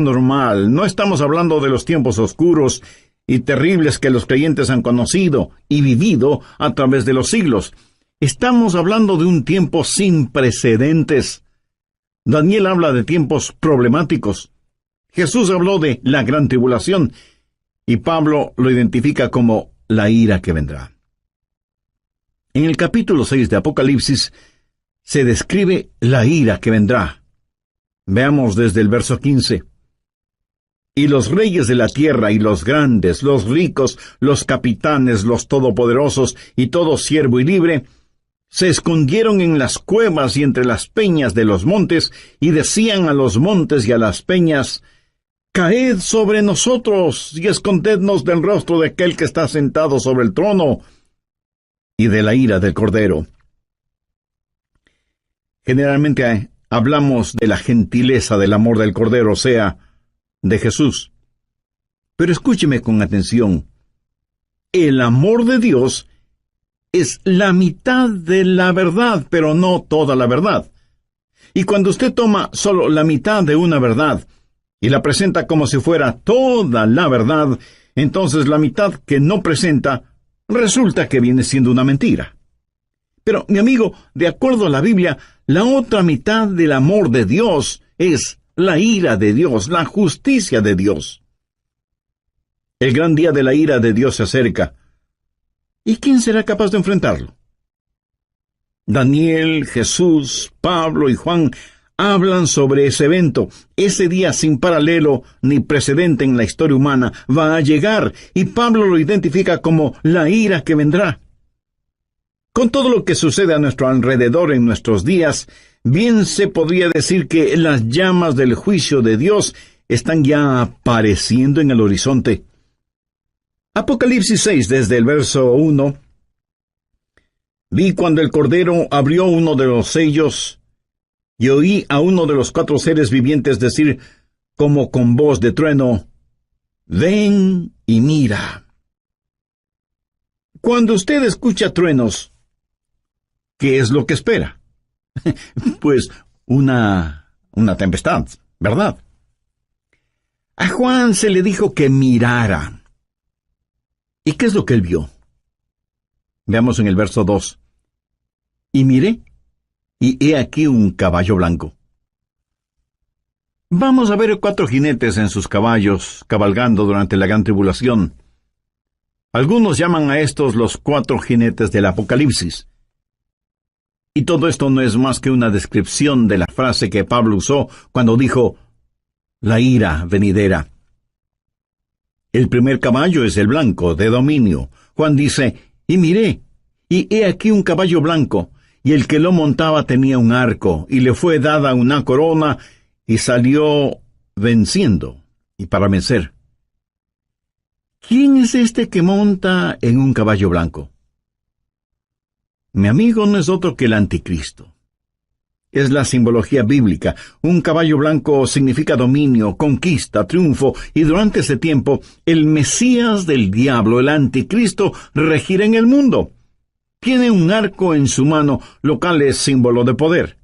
normal. No estamos hablando de los tiempos oscuros y terribles que los creyentes han conocido y vivido a través de los siglos. Estamos hablando de un tiempo sin precedentes. Daniel habla de tiempos problemáticos. Jesús habló de la gran tribulación y Pablo lo identifica como la ira que vendrá. En el capítulo 6 de Apocalipsis se describe la ira que vendrá. Veamos desde el verso 15. Y los reyes de la tierra y los grandes, los ricos, los capitanes, los todopoderosos y todo siervo y libre, se escondieron en las cuevas y entre las peñas de los montes, y decían a los montes y a las peñas: «Caed sobre nosotros, y escondednos del rostro de aquel que está sentado sobre el trono, y de la ira del Cordero». Generalmente hablamos de la gentileza del amor del Cordero, o sea, de Jesús. Pero escúcheme con atención. El amor de Dios es la mitad de la verdad, pero no toda la verdad. Y cuando usted toma solo la mitad de una verdad y la presenta como si fuera toda la verdad, entonces la mitad que no presenta resulta que viene siendo una mentira. Pero, mi amigo, de acuerdo a la Biblia, la otra mitad del amor de Dios es la ira de Dios, la justicia de Dios. El gran día de la ira de Dios se acerca. ¿Y quién será capaz de enfrentarlo? Daniel, Jesús, Pablo y Juan hablan sobre ese evento. Ese día sin paralelo ni precedente en la historia humana va a llegar, y Pablo lo identifica como la ira que vendrá. Con todo lo que sucede a nuestro alrededor en nuestros días, bien se podría decir que las llamas del juicio de Dios están ya apareciendo en el horizonte. Apocalipsis 6, desde el verso 1. Vi cuando el Cordero abrió uno de los sellos, y oí a uno de los 4 seres vivientes decir, como con voz de trueno: «Ven y mira». Cuando usted escucha truenos, ¿qué es lo que espera? Pues una tempestad, ¿verdad? A Juan se le dijo que mirara. ¿Y qué es lo que él vio? Veamos en el verso 2. Y miré, y he aquí un caballo blanco. Vamos a ver 4 jinetes en sus caballos, cabalgando durante la gran tribulación. Algunos llaman a estos los 4 jinetes del Apocalipsis. Y todo esto no es más que una descripción de la frase que Pablo usó cuando dijo: la ira venidera. El primer caballo es el blanco, de dominio. Juan dice: y miré, y he aquí un caballo blanco, y el que lo montaba tenía un arco, y le fue dada una corona, y salió venciendo, y para vencer. ¿Quién es este que monta en un caballo blanco? Mi amigo, no es otro que el anticristo. Es la simbología bíblica. Un caballo blanco significa dominio, conquista, triunfo, y durante ese tiempo, el Mesías del diablo, el anticristo, regirá en el mundo. Tiene un arco en su mano, lo cual es símbolo de poder.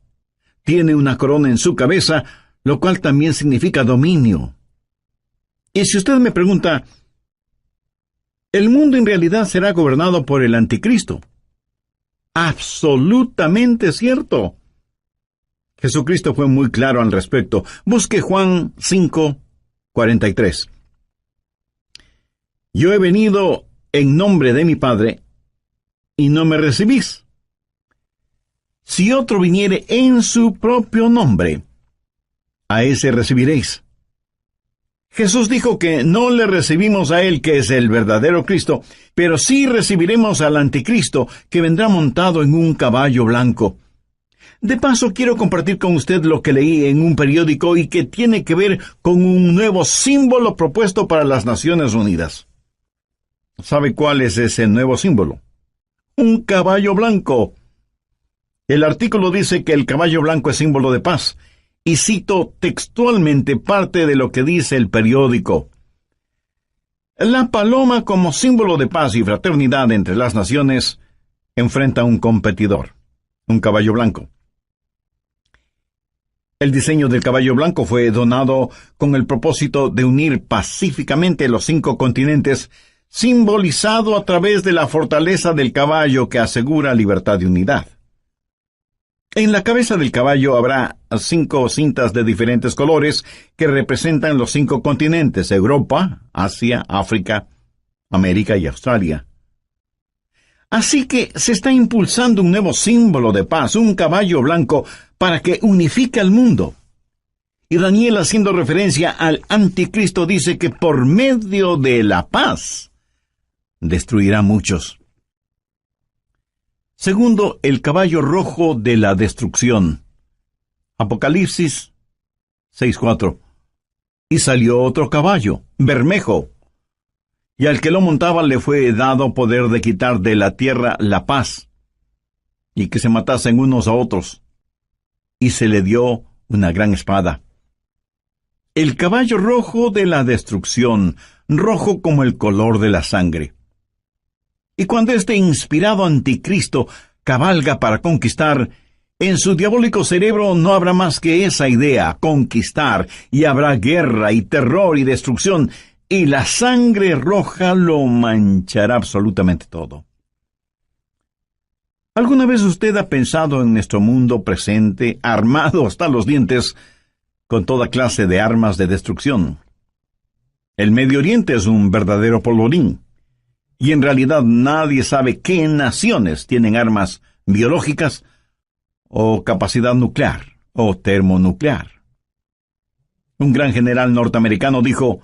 Tiene una corona en su cabeza, lo cual también significa dominio. Y si usted me pregunta, ¿el mundo en realidad será gobernado por el anticristo? Absolutamente cierto. Jesucristo fue muy claro al respecto. Busque Juan 5:43. Yo he venido en nombre de mi Padre, y no me recibís. Si otro viniere en su propio nombre, a ese recibiréis. Jesús dijo que no le recibimos a Él, que es el verdadero Cristo, pero sí recibiremos al anticristo, que vendrá montado en un caballo blanco. De paso, quiero compartir con usted lo que leí en un periódico y que tiene que ver con un nuevo símbolo propuesto para las Naciones Unidas. ¿Sabe cuál es ese nuevo símbolo? Un caballo blanco. El artículo dice que el caballo blanco es símbolo de paz, y cito textualmente parte de lo que dice el periódico. La paloma, como símbolo de paz y fraternidad entre las naciones, enfrenta a un competidor, un caballo blanco. El diseño del caballo blanco fue donado con el propósito de unir pacíficamente los 5 continentes, simbolizado a través de la fortaleza del caballo que asegura libertad y unidad. En la cabeza del caballo habrá 5 cintas de diferentes colores que representan los 5 continentes: Europa, Asia, África, América y Australia. Así que se está impulsando un nuevo símbolo de paz, un caballo blanco, para que unifique al mundo. Y Daniel, haciendo referencia al anticristo, dice que por medio de la paz destruirá muchos. Segundo, el caballo rojo de la destrucción. Apocalipsis 6:4. Y salió otro caballo, bermejo, y al que lo montaba le fue dado poder de quitar de la tierra la paz, y que se matasen unos a otros, y se le dio una gran espada. El caballo rojo de la destrucción, rojo como el color de la sangre. Y cuando este inspirado anticristo cabalga para conquistar, en su diabólico cerebro no habrá más que esa idea: conquistar, y habrá guerra y terror y destrucción, y la sangre roja lo manchará absolutamente todo. ¿Alguna vez usted ha pensado en nuestro mundo presente, armado hasta los dientes, con toda clase de armas de destrucción? El Medio Oriente es un verdadero polvorín, y en realidad nadie sabe qué naciones tienen armas biológicas, o capacidad nuclear, o termonuclear. Un gran general norteamericano dijo: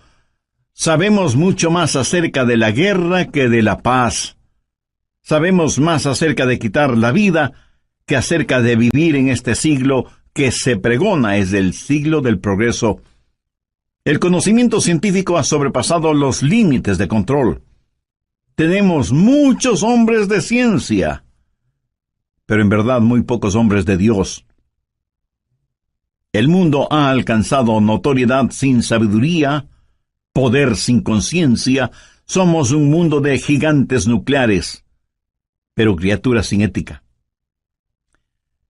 sabemos mucho más acerca de la guerra que de la paz. Sabemos más acerca de quitar la vida que acerca de vivir en este siglo que se pregona es el siglo del progreso. El conocimiento científico ha sobrepasado los límites de control. Tenemos muchos hombres de ciencia, pero en verdad muy pocos hombres de Dios. El mundo ha alcanzado notoriedad sin sabiduría, poder sin conciencia. Somos un mundo de gigantes nucleares, pero criaturas sin ética.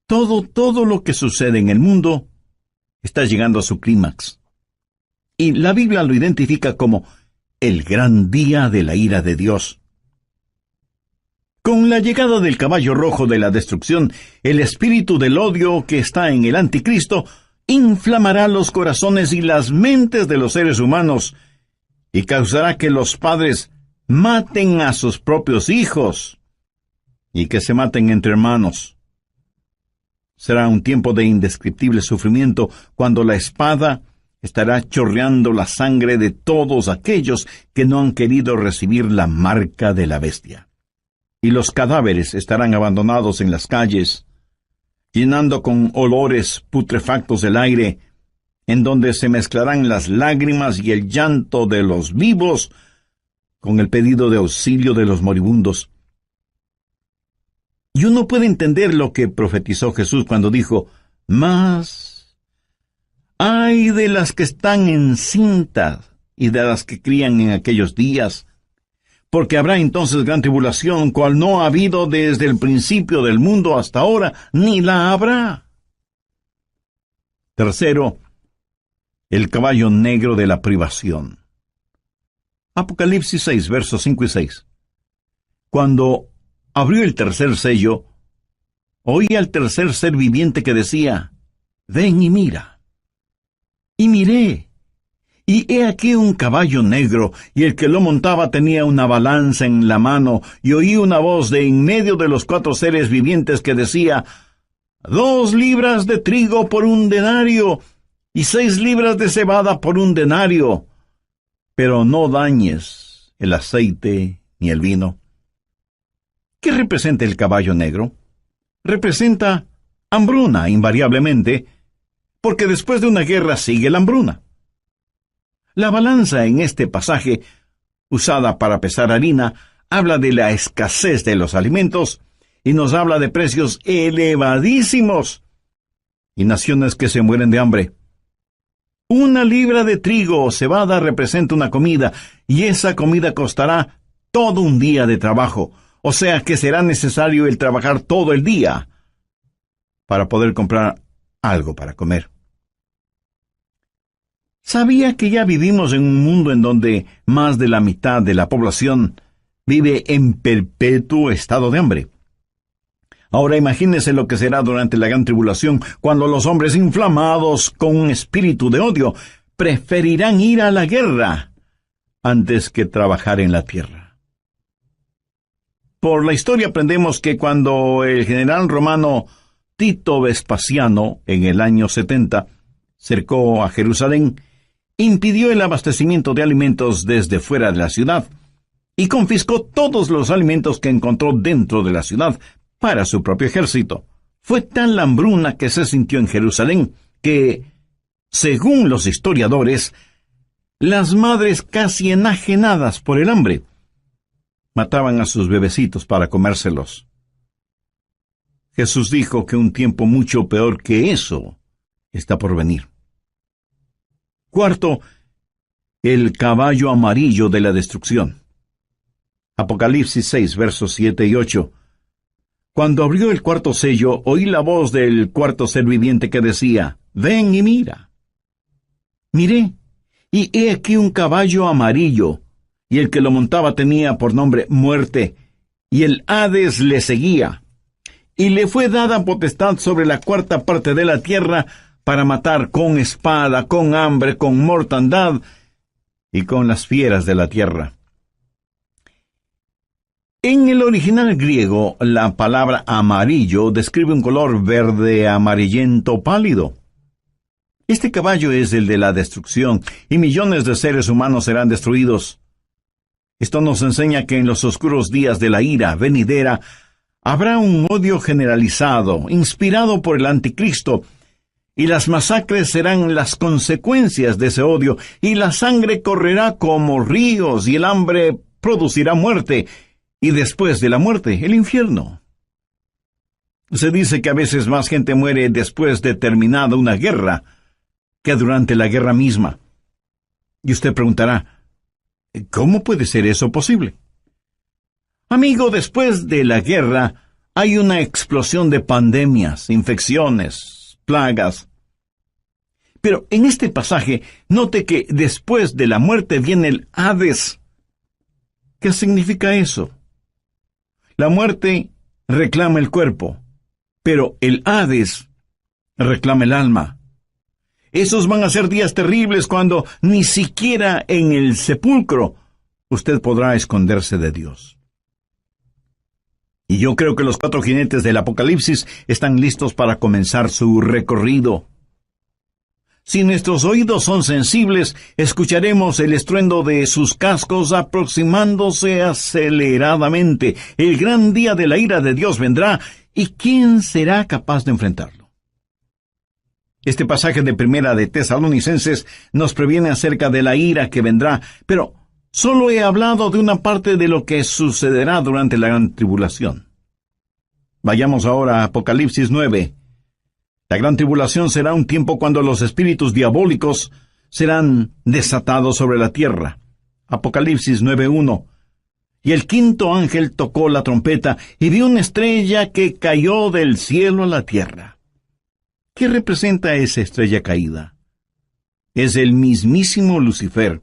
Todo lo que sucede en el mundo está llegando a su clímax. Y la Biblia lo identifica como el gran día de la ira de Dios. Con la llegada del caballo rojo de la destrucción, el espíritu del odio que está en el anticristo inflamará los corazones y las mentes de los seres humanos, y causará que los padres maten a sus propios hijos, y que se maten entre hermanos. Será un tiempo de indescriptible sufrimiento, cuando la espada estará chorreando la sangre de todos aquellos que no han querido recibir la marca de la bestia. Y los cadáveres estarán abandonados en las calles, llenando con olores putrefactos el aire, en donde se mezclarán las lágrimas y el llanto de los vivos con el pedido de auxilio de los moribundos. Y uno puede entender lo que profetizó Jesús cuando dijo: mas ay de las que están encintas y de las que crían en aquellos días, porque habrá entonces gran tribulación, cual no ha habido desde el principio del mundo hasta ahora, ni la habrá. Tercero, el caballo negro de la privación. Apocalipsis 6, versos 5 y 6. Cuando abrió el tercer sello, oí al tercer ser viviente que decía: ven y mira. Y miré, y he aquí un caballo negro, y el que lo montaba tenía una balanza en la mano, y oí una voz de en medio de los 4 seres vivientes que decía: 2 libras de trigo por 1 denario, y 6 libras de cebada por 1 denario, pero no dañes el aceite ni el vino. ¿Qué representa el caballo negro? Representa hambruna, invariablemente, porque después de una guerra sigue la hambruna. La balanza en este pasaje, usada para pesar harina, habla de la escasez de los alimentos y nos habla de precios elevadísimos y naciones que se mueren de hambre. 1 libra de trigo o cebada representa una comida, y esa comida costará todo un día de trabajo, o sea que será necesario el trabajar todo el día para poder comprar algo para comer. ¿Sabía que ya vivimos en un mundo en donde más de la mitad de la población vive en perpetuo estado de hambre? Ahora imagínese lo que será durante la gran tribulación, cuando los hombres inflamados con un espíritu de odio preferirán ir a la guerra antes que trabajar en la tierra. Por la historia aprendemos que cuando el general romano Tito Vespasiano, en el año 70, cercó a Jerusalén, impidió el abastecimiento de alimentos desde fuera de la ciudad y confiscó todos los alimentos que encontró dentro de la ciudad para su propio ejército. Fue tal la hambruna que se sintió en Jerusalén que, según los historiadores, las madres casi enajenadas por el hambre mataban a sus bebecitos para comérselos. Jesús dijo que un tiempo mucho peor que eso está por venir. Cuarto, el caballo amarillo de la destrucción. Apocalipsis 6, versos 7 y 8. Cuando abrió el cuarto sello, oí la voz del cuarto ser viviente que decía: «Ven y mira». Miré, y he aquí un caballo amarillo, y el que lo montaba tenía por nombre Muerte, y el Hades le seguía. Y le fue dada potestad sobre la cuarta parte de la tierra para matar con espada, con hambre, con mortandad y con las fieras de la tierra. En el original griego, la palabra amarillo describe un color verde amarillento pálido. Este caballo es el de la destrucción, y millones de seres humanos serán destruidos. Esto nos enseña que en los oscuros días de la ira venidera habrá un odio generalizado, inspirado por el anticristo, y las masacres serán las consecuencias de ese odio, y la sangre correrá como ríos, y el hambre producirá muerte, y después de la muerte, el infierno. Se dice que a veces más gente muere después de terminada una guerra que durante la guerra misma. Y usted preguntará, ¿cómo puede ser eso posible? Amigo, después de la guerra hay una explosión de pandemias, infecciones, plagas. Pero en este pasaje, note que después de la muerte viene el Hades. ¿Qué significa eso? La muerte reclama el cuerpo, pero el Hades reclama el alma. Esos van a ser días terribles cuando ni siquiera en el sepulcro usted podrá esconderse de Dios. Y yo creo que los 4 jinetes del Apocalipsis están listos para comenzar su recorrido. Si nuestros oídos son sensibles, escucharemos el estruendo de sus cascos aproximándose aceleradamente. El gran día de la ira de Dios vendrá, ¿y quién será capaz de enfrentarlo? Este pasaje de Primera de Tesalonicenses nos previene acerca de la ira que vendrá, pero solo he hablado de una parte de lo que sucederá durante la gran tribulación. Vayamos ahora a Apocalipsis 9. La gran tribulación será un tiempo cuando los espíritus diabólicos serán desatados sobre la tierra. Apocalipsis 9:1. Y el quinto ángel tocó la trompeta, y vi una estrella que cayó del cielo a la tierra. ¿Qué representa esa estrella caída? Es el mismísimo Lucifer.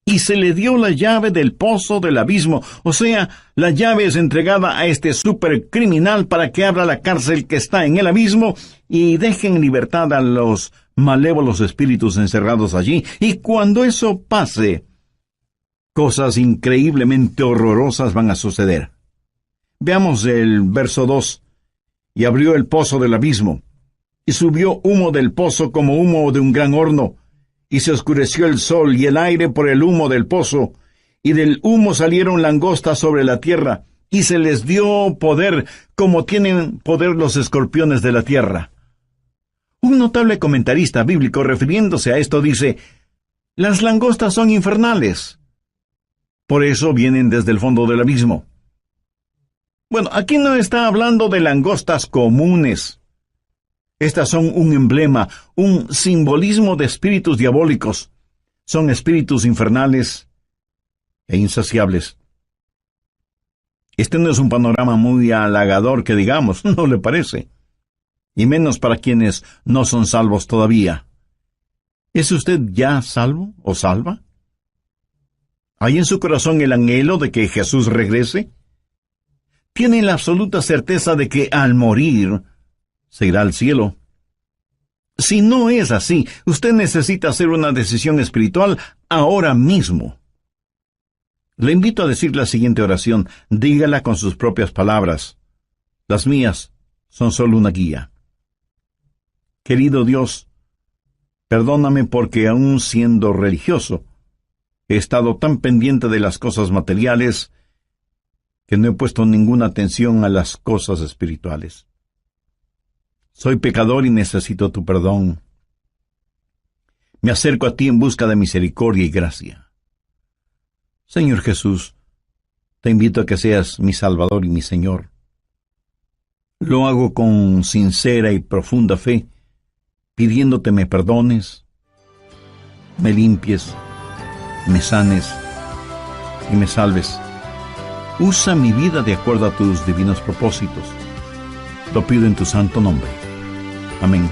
Y se le dio la llave del pozo del abismo, o sea, la llave es entregada a este supercriminal para que abra la cárcel que está en el abismo y deje en libertad a los malévolos espíritus encerrados allí. Y cuando eso pase, cosas increíblemente horrorosas van a suceder. Veamos el verso 2. Y abrió el pozo del abismo, y subió humo del pozo como humo de un gran horno, y se oscureció el sol y el aire por el humo del pozo, y del humo salieron langostas sobre la tierra, y se les dio poder como tienen poder los escorpiones de la tierra. Un notable comentarista bíblico refiriéndose a esto dice: las langostas son infernales. Por eso vienen desde el fondo del abismo. Bueno, aquí no está hablando de langostas comunes. Estas son un emblema, un simbolismo de espíritus diabólicos. Son espíritus infernales e insaciables. Este no es un panorama muy halagador que digamos, ¿no le parece? Y menos para quienes no son salvos todavía. ¿Es usted ya salvo o salva? ¿Hay en su corazón el anhelo de que Jesús regrese? ¿Tiene la absoluta certeza de que al morir se irá al cielo? Si no es así, usted necesita hacer una decisión espiritual ahora mismo. Le invito a decir la siguiente oración. Dígala con sus propias palabras. Las mías son solo una guía. Querido Dios, perdóname porque aun siendo religioso, he estado tan pendiente de las cosas materiales que no he puesto ninguna atención a las cosas espirituales. Soy pecador y necesito tu perdón. Me acerco a ti en busca de misericordia y gracia. Señor Jesús, te invito a que seas mi Salvador y mi Señor. Lo hago con sincera y profunda fe, pidiéndote me perdones, me limpies, me sanes y me salves. Usa mi vida de acuerdo a tus divinos propósitos. Lo pido en tu santo nombre. Amén.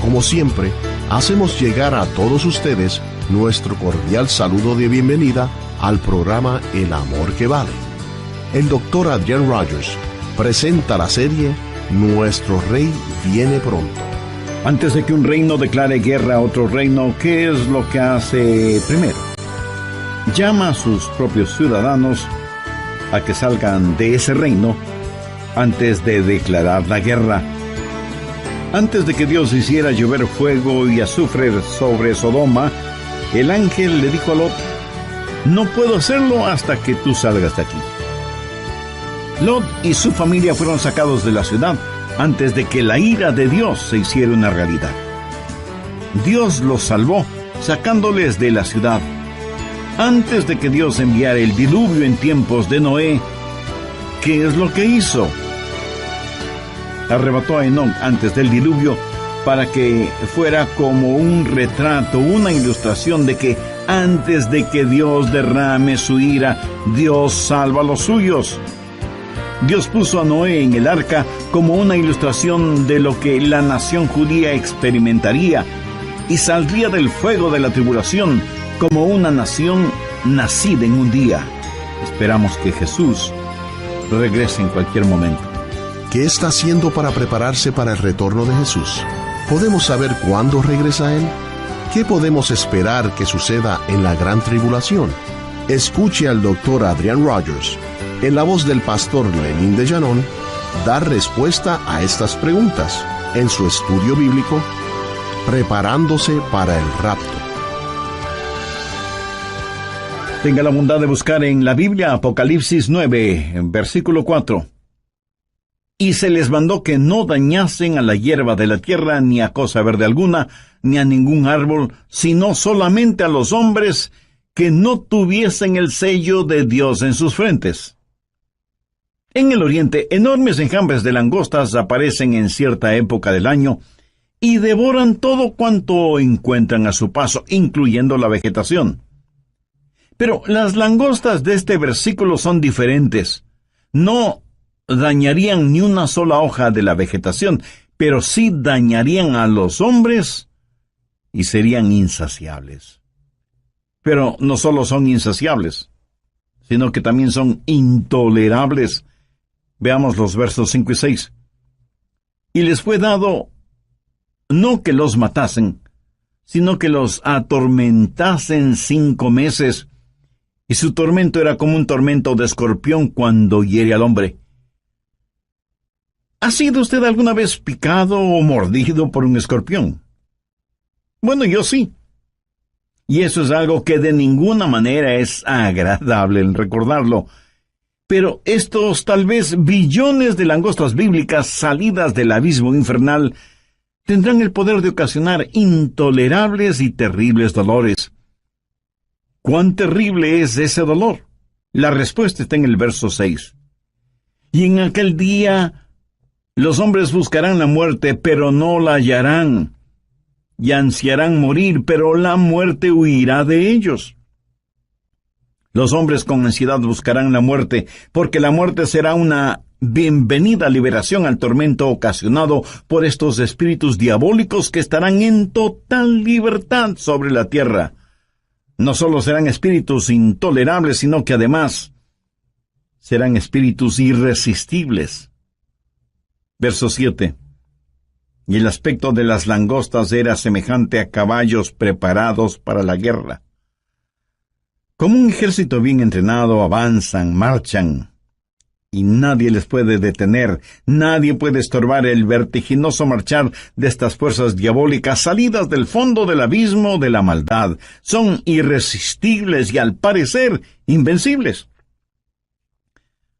Como siempre, hacemos llegar a todos ustedes nuestro cordial saludo de bienvenida al programa El Amor que Vale. El Dr. Adrian Rogers presenta la serie Nuestro Rey viene pronto. Antes de que un reino declare guerra a otro reino, ¿qué es lo que hace primero? Llama a sus propios ciudadanos a que salgan de ese reino antes de declarar la guerra. Antes de que Dios hiciera llover fuego y azufre sobre Sodoma, el ángel le dijo a Lot: no puedo hacerlo hasta que tú salgas de aquí. Lot y su familia fueron sacados de la ciudad antes de que la ira de Dios se hiciera una realidad. Dios los salvó, sacándoles de la ciudad. Antes de que Dios enviara el diluvio en tiempos de Noé, ¿qué es lo que hizo? Arrebató a Enoc antes del diluvio para que fuera como un retrato, una ilustración de que antes de que Dios derrame su ira, Dios salva a los suyos. Dios puso a Noé en el arca como una ilustración de lo que la nación judía experimentaría y saldría del fuego de la tribulación como una nación nacida en un día. Esperamos que Jesús regrese en cualquier momento. ¿Qué está haciendo para prepararse para el retorno de Jesús? ¿Podemos saber cuándo regresa Él? ¿Qué podemos esperar que suceda en la gran tribulación? Escuche al Dr. Adrian Rogers, en la voz del pastor Lenín de Llanón, dar respuesta a estas preguntas en su estudio bíblico, Preparándose para el Rapto. Tenga la bondad de buscar en la Biblia Apocalipsis 9, en versículo 4. Y se les mandó que no dañasen a la hierba de la tierra, ni a cosa verde alguna, ni a ningún árbol, sino solamente a los hombres que no tuviesen el sello de Dios en sus frentes. En el oriente, enormes enjambres de langostas aparecen en cierta época del año y devoran todo cuanto encuentran a su paso, incluyendo la vegetación. Pero las langostas de este versículo son diferentes. No dañarían ni una sola hoja de la vegetación, pero sí dañarían a los hombres y serían insaciables. Pero no solo son insaciables, sino que también son intolerables. Veamos los versos 5 y 6. Y les fue dado no que los matasen, sino que los atormentasen 5 meses, y su tormento era como un tormento de escorpión cuando hiere al hombre. ¿Ha sido usted alguna vez picado o mordido por un escorpión? Bueno, yo sí. Y eso es algo que de ninguna manera es agradable el recordarlo. Pero estos tal vez billones de langostas bíblicas salidas del abismo infernal tendrán el poder de ocasionar intolerables y terribles dolores. ¿Cuán terrible es ese dolor? La respuesta está en el verso 6. Y en aquel día Los hombres buscarán la muerte, pero no la hallarán, y ansiarán morir, pero la muerte huirá de ellos. Los hombres con ansiedad buscarán la muerte, porque la muerte será una bienvenida liberación al tormento ocasionado por estos espíritus diabólicos que estarán en total libertad sobre la tierra. No solo serán espíritus intolerables, sino que además serán espíritus irresistibles. Verso 7. Y el aspecto de las langostas era semejante a caballos preparados para la guerra. Como un ejército bien entrenado, avanzan, marchan, y nadie les puede detener, nadie puede estorbar el vertiginoso marchar de estas fuerzas diabólicas salidas del fondo del abismo de la maldad. Son irresistibles y al parecer invencibles.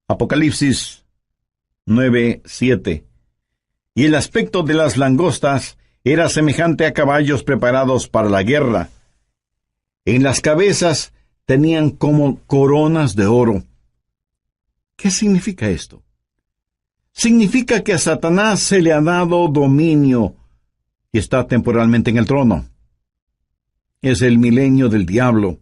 Apocalipsis 9:7. Y el aspecto de las langostas era semejante a caballos preparados para la guerra. En las cabezas tenían como coronas de oro. ¿Qué significa esto? Significa que a Satanás se le ha dado dominio y está temporalmente en el trono. Es el milenio del diablo.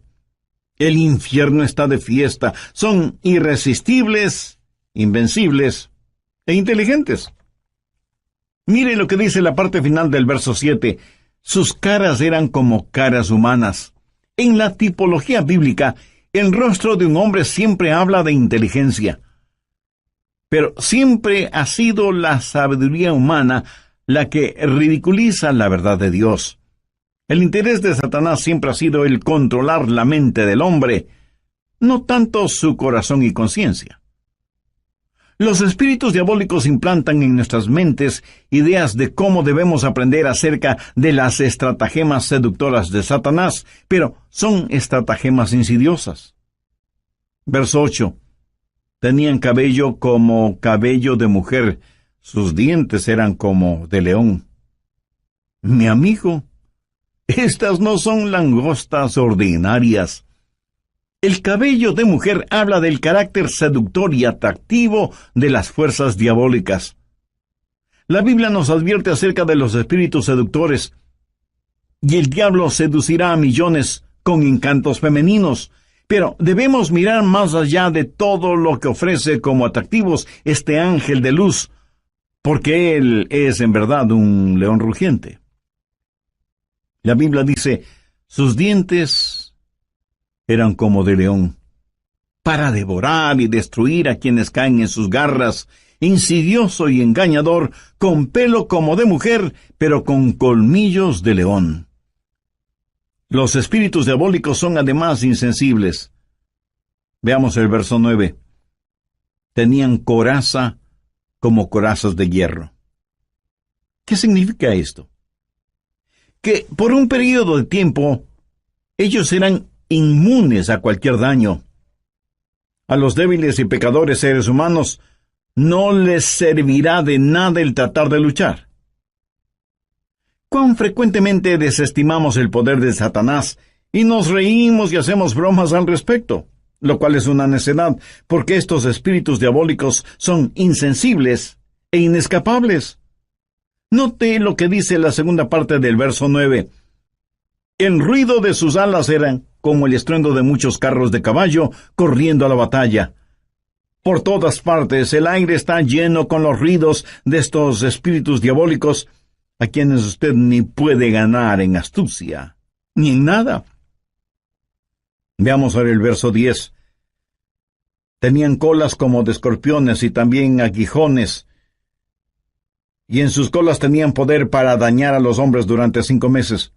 El infierno está de fiesta. Son irresistibles, invencibles e inteligentes. Mire lo que dice la parte final del verso 7. Sus caras eran como caras humanas. En la tipología bíblica, el rostro de un hombre siempre habla de inteligencia. Pero siempre ha sido la sabiduría humana la que ridiculiza la verdad de Dios. El interés de Satanás siempre ha sido el controlar la mente del hombre, no tanto su corazón y conciencia. Los espíritus diabólicos implantan en nuestras mentes ideas de cómo debemos aprender acerca de las estratagemas seductoras de Satanás, pero son estratagemas insidiosas. Verso 8. Tenían cabello como cabello de mujer, sus dientes eran como de león. Mi amigo, estas no son langostas ordinarias. El cabello de mujer habla del carácter seductor y atractivo de las fuerzas diabólicas. La Biblia nos advierte acerca de los espíritus seductores, y el diablo seducirá a millones con encantos femeninos, pero debemos mirar más allá de todo lo que ofrece como atractivos este ángel de luz, porque él es en verdad un león rugiente. La Biblia dice, sus dientes eran como de león, para devorar y destruir a quienes caen en sus garras, insidioso y engañador, con pelo como de mujer, pero con colmillos de león. Los espíritus diabólicos son además insensibles. Veamos el verso 9. Tenían coraza como corazas de hierro. ¿Qué significa esto? Que por un periodo de tiempo ellos eran inmunes a cualquier daño. A los débiles y pecadores seres humanos no les servirá de nada el tratar de luchar. ¿Cuán frecuentemente desestimamos el poder de Satanás y nos reímos y hacemos bromas al respecto? Lo cual es una necedad, porque estos espíritus diabólicos son insensibles e inescapables. Note lo que dice la segunda parte del verso 9. El ruido de sus alas eran como el estruendo de muchos carros de caballo corriendo a la batalla. Por todas partes el aire está lleno con los ruidos de estos espíritus diabólicos, a quienes usted ni puede ganar en astucia, ni en nada. Veamos ahora el verso 10. Tenían colas como de escorpiones y también aguijones, y en sus colas tenían poder para dañar a los hombres durante 5 meses.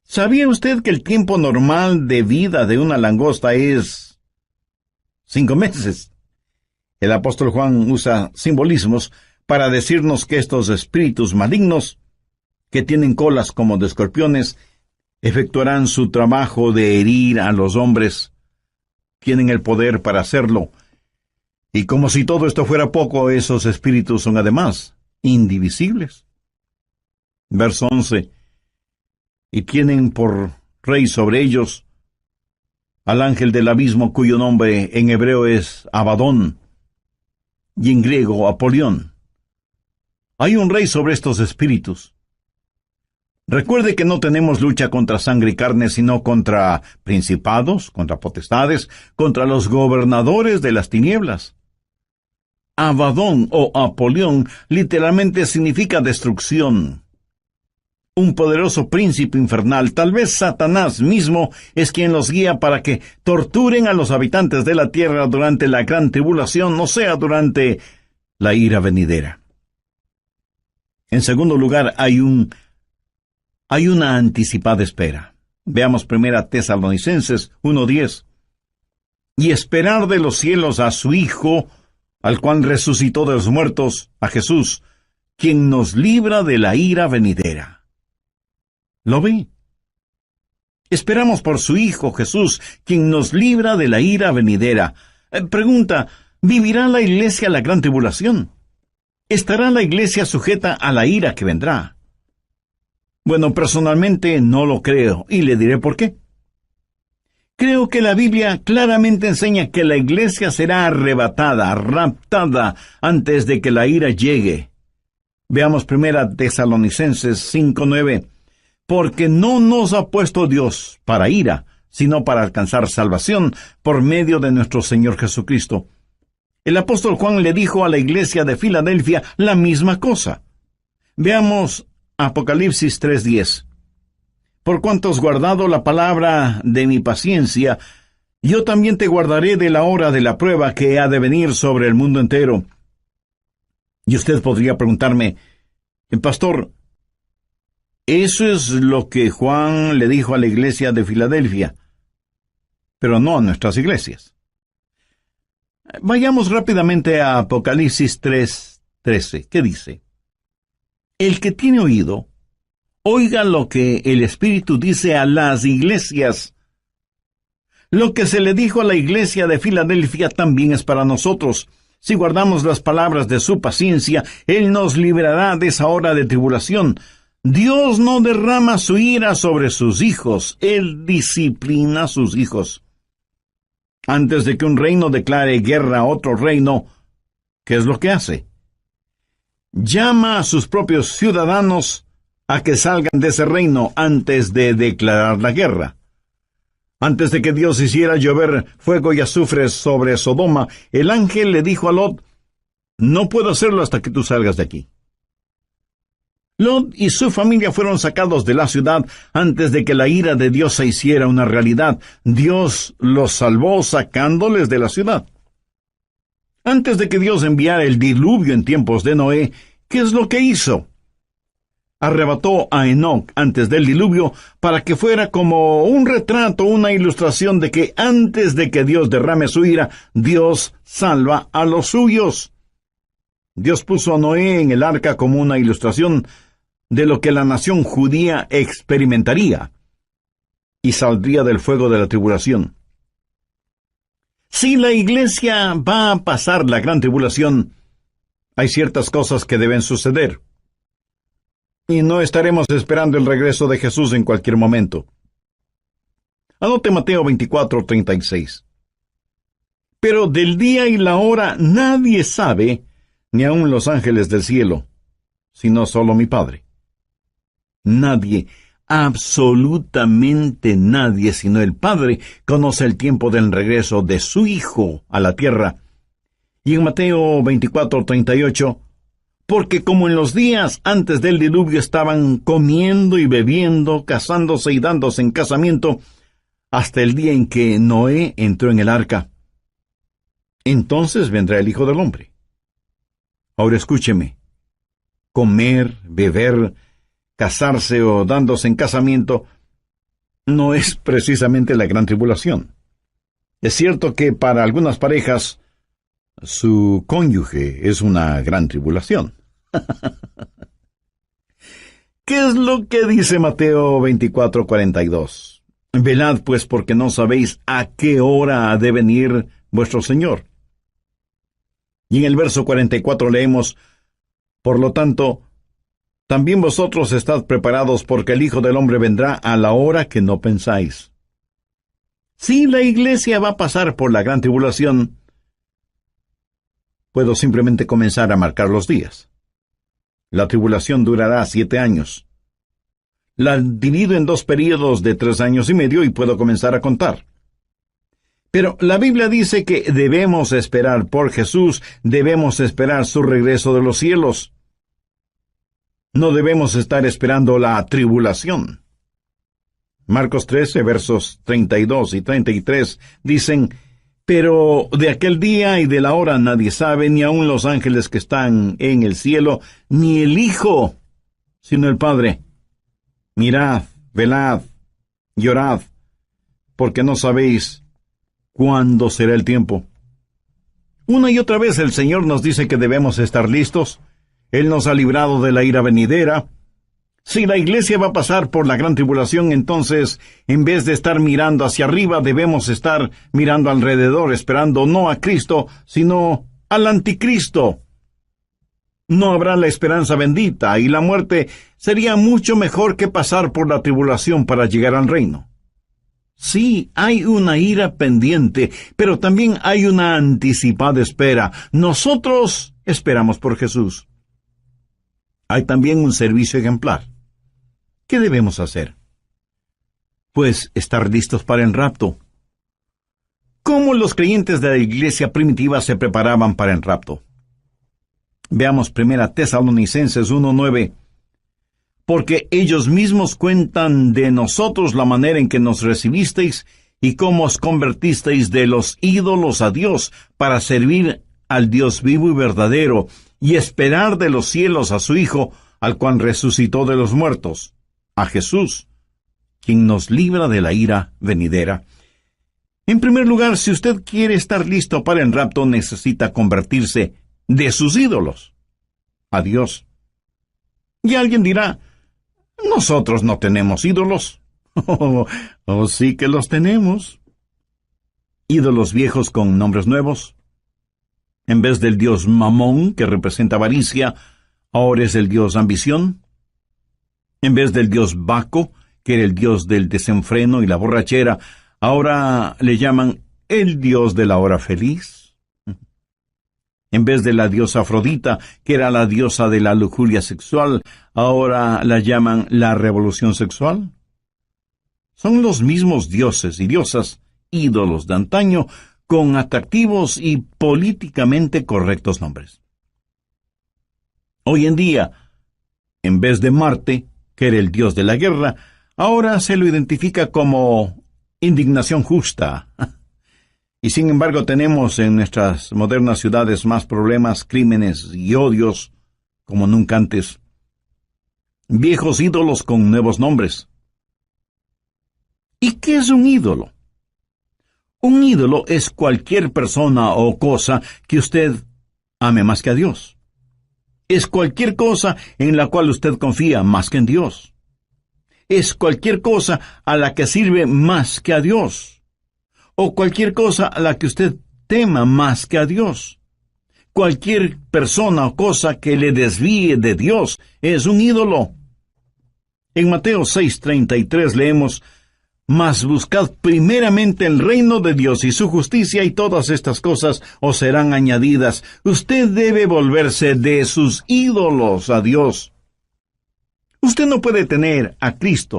¿Sabía usted que el tiempo normal de vida de una langosta es 5 meses? El apóstol Juan usa simbolismos para decirnos que estos espíritus malignos, que tienen colas como de escorpiones, efectuarán su trabajo de herir a los hombres. Tienen el poder para hacerlo. Y como si todo esto fuera poco, esos espíritus son además indivisibles. Verso 11. Y tienen por rey sobre ellos al ángel del abismo, cuyo nombre en hebreo es Abadón. y en griego Apolión. Hay un rey sobre estos espíritus. Recuerde que no tenemos lucha contra sangre y carne, sino contra principados, contra potestades, contra los gobernadores de las tinieblas. Abadón o Apolión literalmente significa destrucción. Un poderoso príncipe infernal, tal vez Satanás mismo, es quien los guía para que torturen a los habitantes de la tierra durante la gran tribulación, o sea, durante la ira venidera. En segundo lugar, hay una anticipada espera. Veamos 1 Tesalonicenses 1:10. Y esperar de los cielos a su Hijo, al cual resucitó de los muertos, a Jesús, quien nos libra de la ira venidera. ¿Lo ve? Esperamos por su Hijo Jesús, quien nos libra de la ira venidera. Pregunta, ¿vivirá la iglesia la gran tribulación? ¿Estará la iglesia sujeta a la ira que vendrá? Bueno, personalmente no lo creo, y le diré por qué. Creo que la Biblia claramente enseña que la iglesia será arrebatada, raptada, antes de que la ira llegue. Veamos 1 Tesalonicenses 5:9. Porque no nos ha puesto Dios para ira, sino para alcanzar salvación por medio de nuestro Señor Jesucristo. El apóstol Juan le dijo a la iglesia de Filadelfia la misma cosa. Veamos Apocalipsis 3:10. Por cuanto has guardado la palabra de mi paciencia, yo también te guardaré de la hora de la prueba que ha de venir sobre el mundo entero. Y usted podría preguntarme, pastor, eso es lo que Juan le dijo a la iglesia de Filadelfia, pero no a nuestras iglesias. Vayamos rápidamente a Apocalipsis 3:13. ¿Qué dice? El que tiene oído, oiga lo que el Espíritu dice a las iglesias. Lo que se le dijo a la iglesia de Filadelfia también es para nosotros. Si guardamos las palabras de su paciencia, Él nos librará de esa hora de tribulación. Dios no derrama su ira sobre sus hijos, Él disciplina a sus hijos. Antes de que un reino declare guerra a otro reino, ¿qué es lo que hace? Llama a sus propios ciudadanos a que salgan de ese reino antes de declarar la guerra. Antes de que Dios hiciera llover fuego y azufre sobre Sodoma, el ángel le dijo a Lot, no puedo hacerlo hasta que tú salgas de aquí. Lot y su familia fueron sacados de la ciudad antes de que la ira de Dios se hiciera una realidad. Dios los salvó sacándoles de la ciudad. Antes de que Dios enviara el diluvio en tiempos de Noé, ¿qué es lo que hizo? Arrebató a Enoc antes del diluvio para que fuera como un retrato, una ilustración de que antes de que Dios derrame su ira, Dios salva a los suyos. Dios puso a Noé en el arca como una ilustración de lo que la nación judía experimentaría y saldría del fuego de la tribulación. Si la iglesia va a pasar la gran tribulación, hay ciertas cosas que deben suceder. Y no estaremos esperando el regreso de Jesús en cualquier momento. Anote Mateo 24:36. Pero del día y la hora nadie sabe, ni aun los ángeles del cielo, sino solo mi Padre. Nadie, absolutamente nadie, sino el Padre, conoce el tiempo del regreso de su Hijo a la tierra. Y en Mateo 24:38, porque como en los días antes del diluvio estaban comiendo y bebiendo, casándose y dándose en casamiento, hasta el día en que Noé entró en el arca. Entonces vendrá el Hijo del Hombre. Ahora escúcheme. Comer, beber, casarse o dándose en casamiento no es precisamente la gran tribulación. Es cierto que para algunas parejas su cónyuge es una gran tribulación. ¿Qué es lo que dice Mateo 24:42? Velad pues porque no sabéis a qué hora ha de venir vuestro Señor. Y en el verso 44 leemos, por lo tanto, también vosotros estad preparados porque el Hijo del Hombre vendrá a la hora que no pensáis. Si la iglesia va a pasar por la gran tribulación, puedo simplemente comenzar a marcar los días. La tribulación durará 7 años. La divido en 2 períodos de 3 años y medio y puedo comenzar a contar. Pero la Biblia dice que debemos esperar por Jesús, debemos esperar su regreso de los cielos. No debemos estar esperando la tribulación. Marcos 13, versos 32 y 33 dicen: pero de aquel día y de la hora nadie sabe, ni aun los ángeles que están en el cielo, ni el Hijo, sino el Padre. Mirad, velad, llorad, porque no sabéis cuándo será el tiempo. Una y otra vez el Señor nos dice que debemos estar listos. Él nos ha librado de la ira venidera. Si la iglesia va a pasar por la gran tribulación, entonces, en vez de estar mirando hacia arriba, debemos estar mirando alrededor, esperando no a Cristo, sino al anticristo. No habrá la esperanza bendita, y la muerte sería mucho mejor que pasar por la tribulación para llegar al reino. Sí, hay una ira pendiente, pero también hay una anticipada espera. Nosotros esperamos por Jesús. Hay también un servicio ejemplar. ¿Qué debemos hacer? Pues estar listos para el rapto. ¿Cómo los creyentes de la iglesia primitiva se preparaban para el rapto? Veamos 1 Tesalonicenses 1:9. Porque ellos mismos cuentan de nosotros la manera en que nos recibisteis y cómo os convertisteis de los ídolos a Dios para servir al Dios vivo y verdadero y esperar de los cielos a su Hijo, al cual resucitó de los muertos, a Jesús, quien nos libra de la ira venidera. En primer lugar, si usted quiere estar listo para el rapto, necesita convertirse de sus ídolos a Dios. Y alguien dirá: nosotros no tenemos ídolos. Oh, sí que los tenemos. Ídolos viejos con nombres nuevos. En vez del dios Mamón, que representa avaricia, ahora es el dios ambición. En vez del dios Baco, que era el dios del desenfreno y la borrachera, ahora le llaman el dios de la hora feliz. En vez de la diosa Afrodita, que era la diosa de la lujuria sexual, ahora la llaman la revolución sexual. Son los mismos dioses y diosas, ídolos de antaño, con atractivos y políticamente correctos nombres. Hoy en día, en vez de Marte, que era el dios de la guerra, ahora se lo identifica como indignación justa. Y sin embargo tenemos en nuestras modernas ciudades más problemas, crímenes y odios como nunca antes. Viejos ídolos con nuevos nombres. ¿Y qué es un ídolo? Un ídolo es cualquier persona o cosa que usted ame más que a Dios. Es cualquier cosa en la cual usted confía más que en Dios. Es cualquier cosa a la que sirve más que a Dios. O cualquier cosa a la que usted tema más que a Dios. Cualquier persona o cosa que le desvíe de Dios es un ídolo. En Mateo 6:33 leemos: mas buscad primeramente el reino de Dios y su justicia, y todas estas cosas os serán añadidas. Usted debe volverse de sus ídolos a Dios. Usted no puede tener a Cristo